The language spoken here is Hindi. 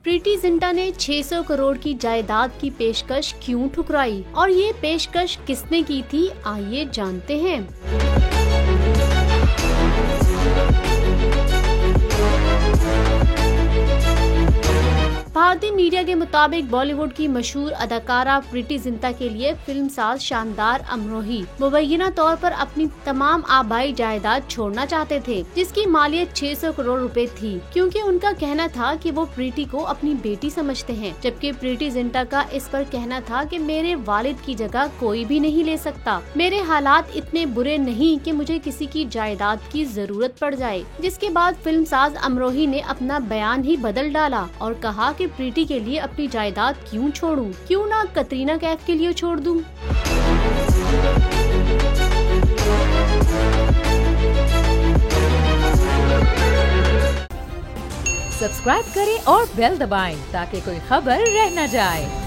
प्रीति जिंटा ने 600 करोड़ की जायदाद की पेशकश क्यों ठुकराई और ये पेशकश किसने की थी, आइए जानते हैं। भारतीय मीडिया के मुताबिक बॉलीवुड की मशहूर अदाकारा प्रीति जिंटा के लिए फिल्मसाज शानदार अमरोही मुबैना तौर पर अपनी तमाम आबाई जायदाद छोड़ना चाहते थे, जिसकी मालियत 600 करोड़ रुपए थी, क्योंकि उनका कहना था कि वो प्रीति को अपनी बेटी समझते हैं, जबकि प्रीति जिंटा का इस पर कहना था कि मेरे वालिद की जगह कोई भी नहीं ले सकता, मेरे हालात इतने बुरे नहीं कि मुझे किसी की जायदाद की जरूरत पड़ जाए। जिसके बाद फिल्मसाज अमरोही ने अपना बयान ही बदल डाला और कहा कि प्रीति के लिए अपनी जायदाद क्यों छोड़ूं, क्यों ना कतरीना कैफ के लिए छोड़ दूं। सब्सक्राइब करें और बेल दबाएं ताकि कोई खबर रह न जाए।